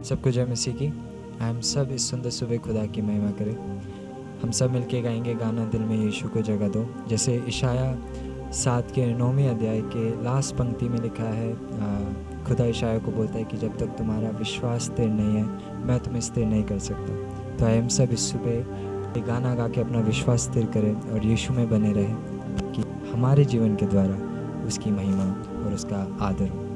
सबको जय मसीह की। हम सब इस सुंदर सुबह खुदा की महिमा करें। हम सब मिलके गाएंगे गाना दिल में यीशु को जगह दो। जैसे इशाया 7 के 9वें अध्याय के लास्ट पंक्ति में लिखा है, खुदा इशाया को बोलता है कि जब तक तुम्हारा विश्वास स्थिर नहीं है मैं तुम्हें स्थिर नहीं कर सकता। तो हम सब इस सुबह ये गाना गा के अपना विश्वास स्थिर करें और यीशु में बने रहें कि हमारे जीवन के द्वारा उसकी महिमा और उसका आदर हो।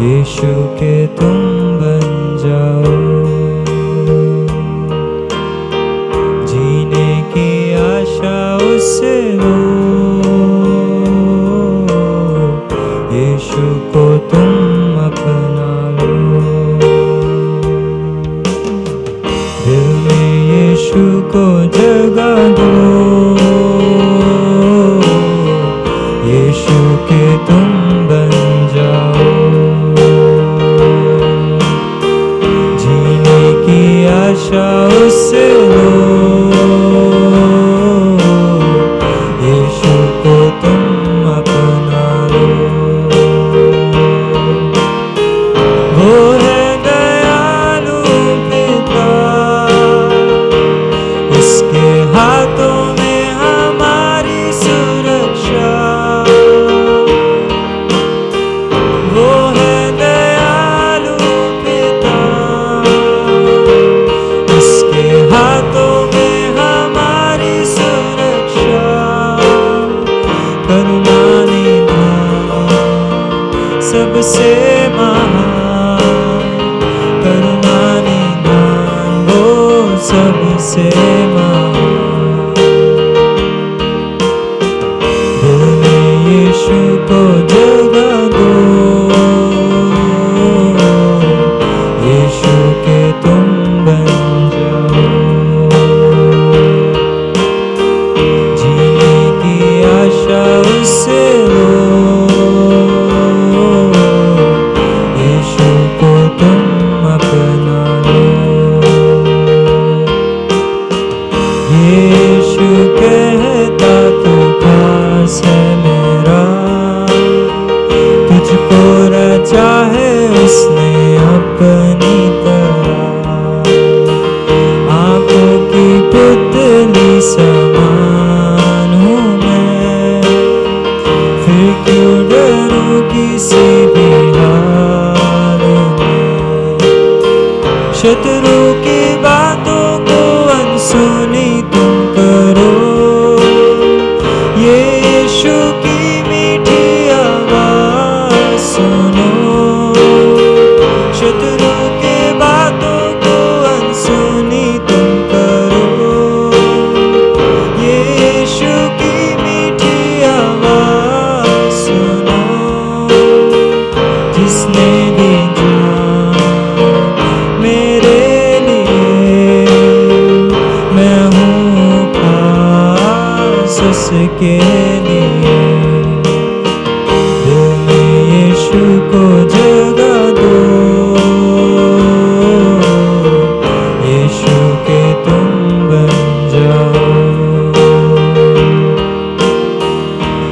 यीशु के तुम बन जाओ, जीने की आशा उससे लो। यीशु को तुम अपना लो, दिल में यीशु को जगह दो। यीशु के तुम बन जाओ, आशा उससे लो। यीशु को तुम अपना लो, वो है दयालु पिता, उसके हाथों में हमारी सुरक्षा। वो है दयालु पिता, उसके हाथों में हमारी सुरक्षा। करुणा निधान सबसे महान, करुणा निधान वो सबसे महान। दिल में यीशु को जगह दो, यीशु के तुम बन जाओ, जीने की आशा उससे लो। यीशु को तुम अपना लो, यीशु कहता तू खास है मेरा, तुझको रचा है उसने अपनी तरह। आंखों की पुतली समान हूँ मैं, फिर क्यों डरूं किसी भी हाल में। शत्रु की बातों को अनसुनी तुम करो, यीशु की मीठी आवाज़ सुनो। शत्रु के बातों को अनसुनी तुम करो, यीशु की मीठी आवाज़ सुनो। जिसने दी जान मेरे लिए, मैं हूँ खास उसके लिए। दिल में यीशु को जगह दो, यीशु के तुम बन जाओ,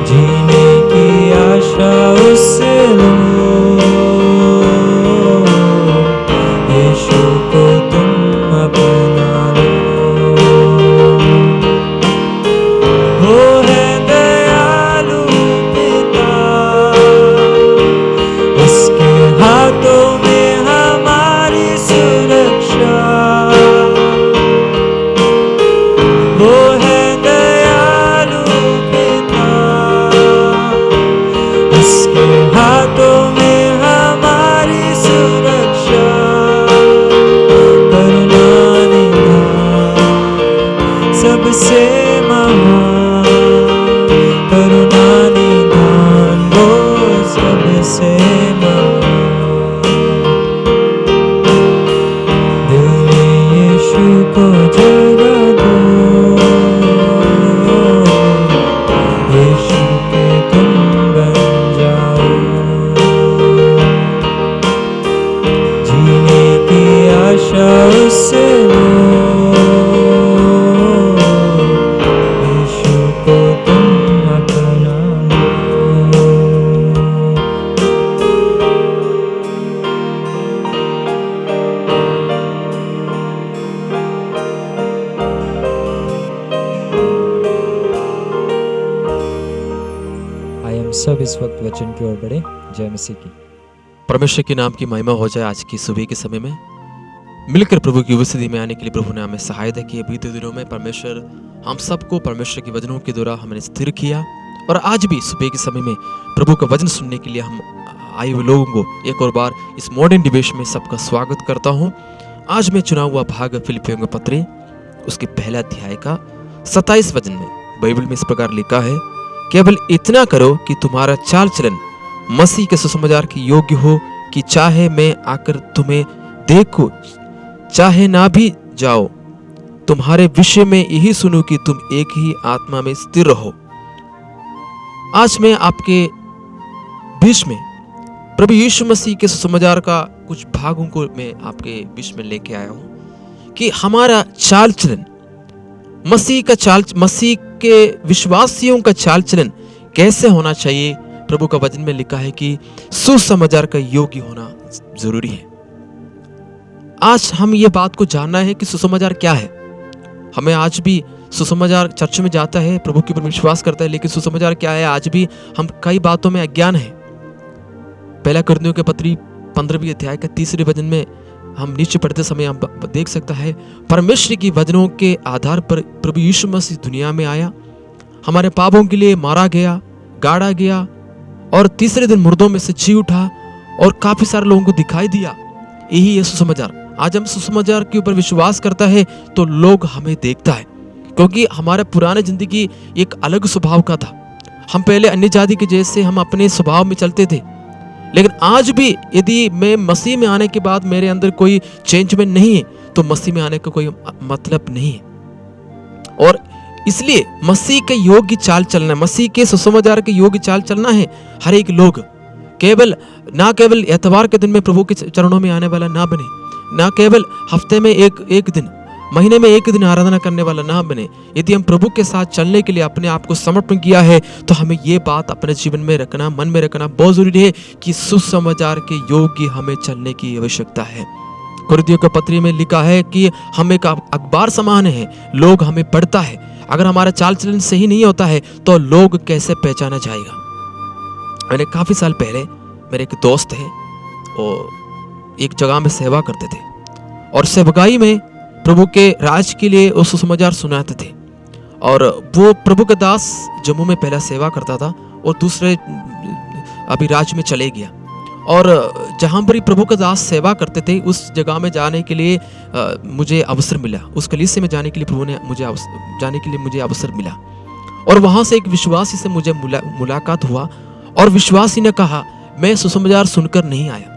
जीने की आशा उससे लो। यीशु को तुम अपना लो, वो है दयालु पिता, उसके हाथों में हमारी सुरक्षा। वो है दयालु पिता, उसके हाथों में हमारी सुरक्षा। करुणा निधान सबसे महान, करुणा निधान वो सबसे महान। दिल में यीशु को जगह दो, यीशु सब इस वक्त वचन की ओर बढ़े। जय मसीह की। परमेश्वर के नाम की महिमा हो जाए। आज की सुबह के समय में मिलकर प्रभु की उपस्थिति में आने के लिए प्रभु ने हमें सहायता की। बीते दिनों में परमेश्वर हम सबको परमेश्वर के वचनों के द्वारा हमने स्थिर किया और आज भी सुबह के समय में प्रभु का वचन सुनने के लिए हम आए हुए लोगों को एक और बार इस मॉडर्न डिबेट में सबका स्वागत करता हूँ। आज मैं चुना हुआ भाग फिलिपियों के पत्री उसके पहला अध्याय का 27 वचन में बाइबल में इस प्रकार लिखा है, केवल इतना करो कि तुम्हारा चाल चलन मसीह के सुसमाचार के योग्य हो, कि चाहे मैं आकर तुम्हें देखूं चाहे ना भी जाओ, तुम्हारे विषय में यही सुनूं कि तुम एक ही आत्मा में स्थिर रहो। आज मैं आपके बीच में प्रभु यीशु मसीह के सुसमाचार का कुछ भागों को मैं आपके बीच में लेके आया हूं कि हमारा चाल चलन मसीह के विश्वासियों का चाल चलन कैसे होना चाहिए। प्रभु का वचन में लिखा है कि सुसमाचार का योग्य होना जरूरी है। आज हम ये बात को जानना है कि सुसमाचार क्या है। हमें आज भी सुसमाचार चर्च में जाता है, प्रभु के ऊपर विश्वास करता है, लेकिन सुसमाचार क्या है आज भी हम कई बातों में अज्ञान है। पहला कुरिन्थियों के पत्री 15वें अध्याय का 3 वचन में हम नीचे पढ़ते समय हम देख सकता है, परमेश्वर की वचनों के आधार पर प्रभु यीशु मसीह दुनिया में आया, हमारे पापों के लिए मारा गया, गाड़ा गया और तीसरे दिन मुर्दों में से जी उठा और काफी सारे लोगों को दिखाई दिया। यही है सुसमाचार। आज हम सुसमाचार के ऊपर विश्वास करता है तो लोग हमें देखता है, क्योंकि हमारे पुराने जिंदगी एक अलग स्वभाव का था। हम पहले अन्य जाति के जैसे हम अपने स्वभाव में चलते थे, लेकिन आज भी यदि मैं मसीह में आने के बाद मेरे अंदर कोई चेंजमेंट नहीं है तो मसीह में आने का कोई मतलब नहीं है। और इसलिए मसीह के योग्य चाल चलना, मसीह के सुसमाचार के योग्य चाल चलना है। हर एक लोग ना केवल एतवार के दिन में प्रभु के चरणों में आने वाला ना बने, ना केवल हफ्ते में एक दिन, महीने में एक दिन आराधना करने वाला ना बने। यदि हम प्रभु के साथ चलने के लिए अपने आप को समर्पण किया है तो हमें ये बात अपने जीवन में रखना, मन में रखना बहुत जरूरी है कि सुसमाचार के योग्य हमें चलने की आवश्यकता है। कुरिन्थियों के पत्री में लिखा है कि हम एक अखबार समान है, लोग हमें पढ़ता है। अगर हमारा चाल चलन सही नहीं होता है तो लोग कैसे पहचाना जाएगा। मैंने काफी साल पहले मेरे एक दोस्त है और एक जगह में सेवा करते थे और सेवकाई में प्रभु के राज के लिए वो सुसमाचार सुनाते थे। और वो प्रभु का दास जम्मू में पहला सेवा करता था और दूसरे अभी राज्य में चले गया। और जहाँ पर प्रभु का दास सेवा करते थे उस जगह में जाने के लिए मुझे अवसर मिला, उस कलीसिया में जाने के लिए प्रभु ने मुझे अवसर मिला। और वहाँ से एक विश्वासी से मुझे मुलाकात हुआ और विश्वासी ने कहा, मैं सुसमाचार सुनकर नहीं आया।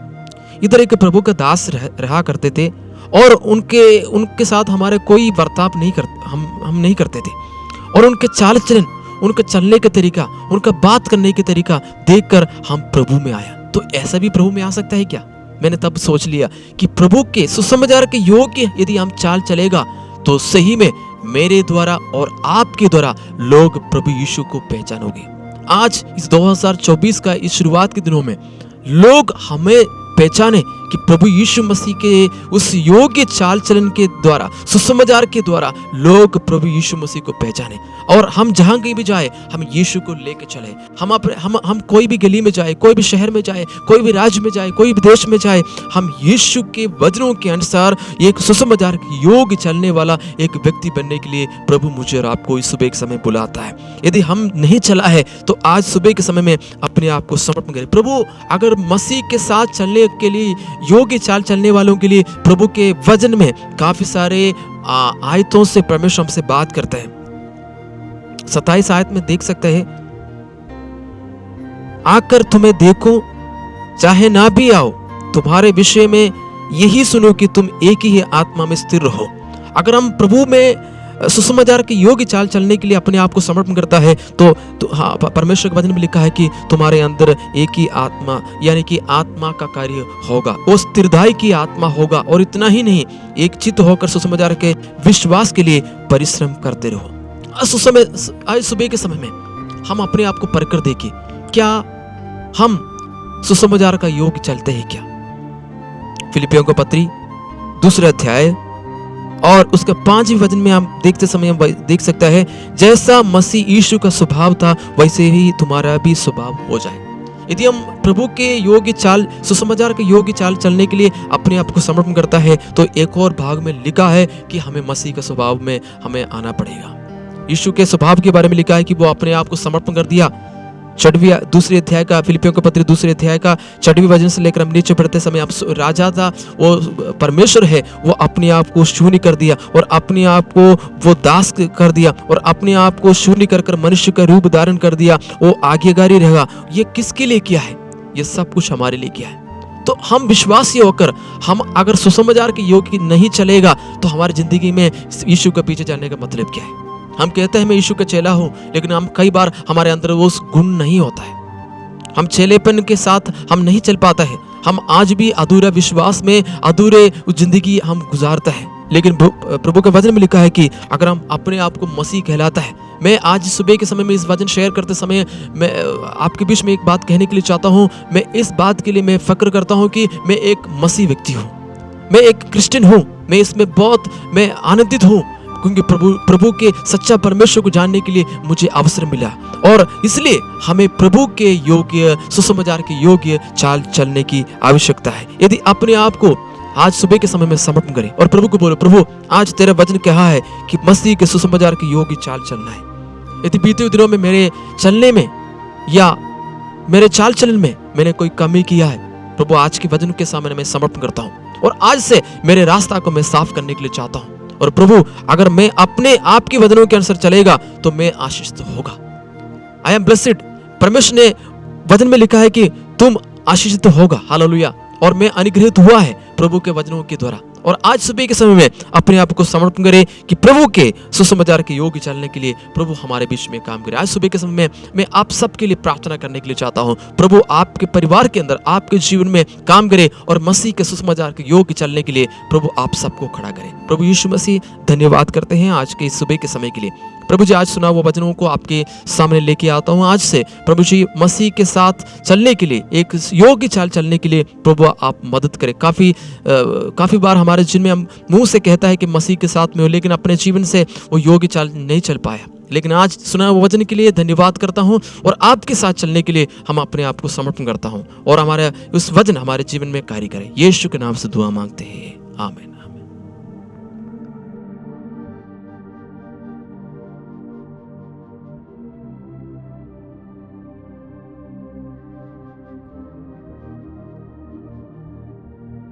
इधर एक प्रभु का दास रहा करते थे और उनके साथ हमारे कोई बर्ताव हम नहीं करते थे। और उनके चाल चलन, उनके चलने का तरीका, उनका बात करने का तरीका देखकर हम प्रभु में आया। तो ऐसा भी प्रभु में आ सकता है क्या? मैंने तब सोच लिया कि प्रभु के सुसमाचार के योग्य यदि हम चाल चलेगा तो सही में मेरे द्वारा और आपके द्वारा लोग प्रभु यीशु को पहचानोगे। आज इस 2024 का इस शुरुआत के दिनों में लोग हमें पहचाने कि प्रभु यीशु मसीह के उस योग्य चाल चलन के द्वारा, सुसमाचार के द्वारा लोग प्रभु यीशु मसीह को पहचाने। और हम जहां कहीं भी जाए हम यीशु को लेके चले। हम कोई भी गली में जाए, कोई भी शहर में जाए, कोई भी राज्य में जाए, कोई भी देश में जाए, हम यीशु के वचनों के अनुसार एक सुसमाचार के योग्य चलने वाला एक व्यक्ति बनने के लिए प्रभु मुझे और आपको इस सुबह के समय बुलाता है। यदि हम नहीं चला है तो आज सुबह के समय में अपने आप को समर्पण करें। प्रभु अगर मसीह के साथ चलने के लिए, योग्य चाल चलने वालों के लिए प्रभु के वचन में काफी सारे आयतों से परमेश्वर हमसे बात करते हैं। 27 आयत में देख सकते हैं, आकर तुम्हें देखूं चाहे ना भी आओ, तुम्हारे विषय में यही सुनो कि तुम एक ही आत्मा में स्थिर रहो। अगर हम प्रभु में सुसमाचार के योग्य चाल चलने के लिए अपने आप को समर्पण करता है तो हाँ, परमेश्वर के वचन में लिखा है कि तुम्हारे अंदर एक ही आत्मा यानी कि आत्मा का कार्य होगा, वो स्थिरदाई की आत्मा होगा। और इतना ही नहीं, एक चित्त होकर सुसमाचार के विश्वास के लिए परिश्रम करते रहो। आज सुबह के समय में हम अपने आप को परख कर देखिए, क्या हम सुसमाचार का योग्य चलते हैं क्या? फिलिपियों का पत्री 2 अध्याय और उसके 5वें वचन में हम देखते समय हम देख सकता है, जैसा मसीह यीशु का स्वभाव था वैसे ही तुम्हारा भी स्वभाव हो जाए। यदि हम प्रभु के योग्य चाल, सुसमाचार के योग्य चाल चलने के लिए अपने आप को समर्पण करता है, तो एक और भाग में लिखा है कि हमें मसीह के स्वभाव में हमें आना पड़ेगा। यीशु के स्वभाव के बारे में लिखा है कि वो अपने आप को समर्पण कर दिया। 2 अध्याय का, फिलिपियों के पत्र 2 अध्याय का 6वें वचन से लेकर हम नीचे पढ़ते समय, अब राजा था, वो परमेश्वर है, वो अपने आप को शून्य कर दिया और अपने आप को वो दास कर दिया और अपने आप को शून्य कर मनुष्य का रूप धारण कर दिया। वो आज्ञाकारी रहेगा। ये किसके लिए किया है? ये सब कुछ हमारे लिए किया है। तो हम विश्वासी होकर हम अगर सुसमाचार के योग्य नहीं चलेगा तो हमारी जिंदगी में यीशु के पीछे जाने का मतलब क्या है? हम कहते हैं मैं यीशु का चेला हूं, लेकिन हम कई बार हमारे अंदर वो गुण नहीं होता है। हम चेलेपन के साथ हम नहीं चल पाता है। हम आज भी अधूरा विश्वास में, अधूरे जिंदगी हम गुजारता है। लेकिन प्रभु के वचन में लिखा है कि अगर हम अपने आप को मसीह कहलाता है, मैं आज सुबह के समय में इस वचन शेयर करते समय मैं आपके बीच में एक बात कहने के लिए चाहता हूं। मैं इस बात के लिए मैं फक्र करता हूं कि मैं एक मसीह व्यक्ति हूं, मैं एक क्रिश्चियन हूं। मैं इसमें बहुत मैं आनंदित हूं क्योंकि प्रभु के सच्चा परमेश्वर को जानने के लिए मुझे अवसर मिला और इसलिए हमें प्रभु के योग्य, सुसमाचार के योग्य चाल चलने की आवश्यकता है। यदि अपने आप को आज सुबह के समय में समर्पण करें और प्रभु को बोलो, प्रभु आज तेरा वचन कहा है कि मसीह के सुसमाचार के योग्य चाल चलना है। यदि बीते दिनों में मेरे चलने में या मेरे चाल चलन में मैंने कोई कमी किया है, प्रभु आज के वचन के सामने मैं समर्पण करता हूँ और आज से मेरे रास्ता को मैं साफ करने के लिए चाहता हूँ। और प्रभु अगर मैं अपने आप के वचनों के अनुसार चलेगा तो मैं आशीषित होगा। I am blessed. परमेश्वर ने वचन में लिखा है कि तुम आशीषित होगा। हालेलुया। और मैं अनुग्रहित हुआ है प्रभु के वचनों के द्वारा। और आज सुबह के समय में अपने आप को समर्पण करें कि प्रभु के सुसमाचार के योग्य चलने के लिए प्रभु हमारे बीच में काम करे। आज सुबह के समय में मैं आप सबके लिए प्रार्थना करने के लिए चाहता हूं, प्रभु आपके परिवार के अंदर, आपके जीवन में काम करे और मसीह के सुसमाचार के योग्य चलने के लिए प्रभु आप सबको खड़ा करे। प्रभु यीशु मसीह धन्यवाद करते हैं आज के इस सुबह के समय के लिए। प्रभु जी आज सुना हुआ वचनों को आपके सामने लेके आता हूँ। आज से प्रभु जी मसीह के साथ चलने के लिए, एक योग्य चाल चलने के लिए प्रभु आप मदद करें। काफ़ी बार हमारे जीवन में हम मुंह से कहता है कि मसीह के साथ में हो, लेकिन अपने जीवन से वो योग्य चाल नहीं चल पाया। लेकिन आज सुना हुआ वचन के लिए धन्यवाद करता हूँ और आपके साथ चलने के लिए हम अपने आप को समर्पण करता हूँ और हमारा उस वचन हमारे जीवन में कार्य करे। यीशु के नाम से दुआ मांगते हैं, आमीन।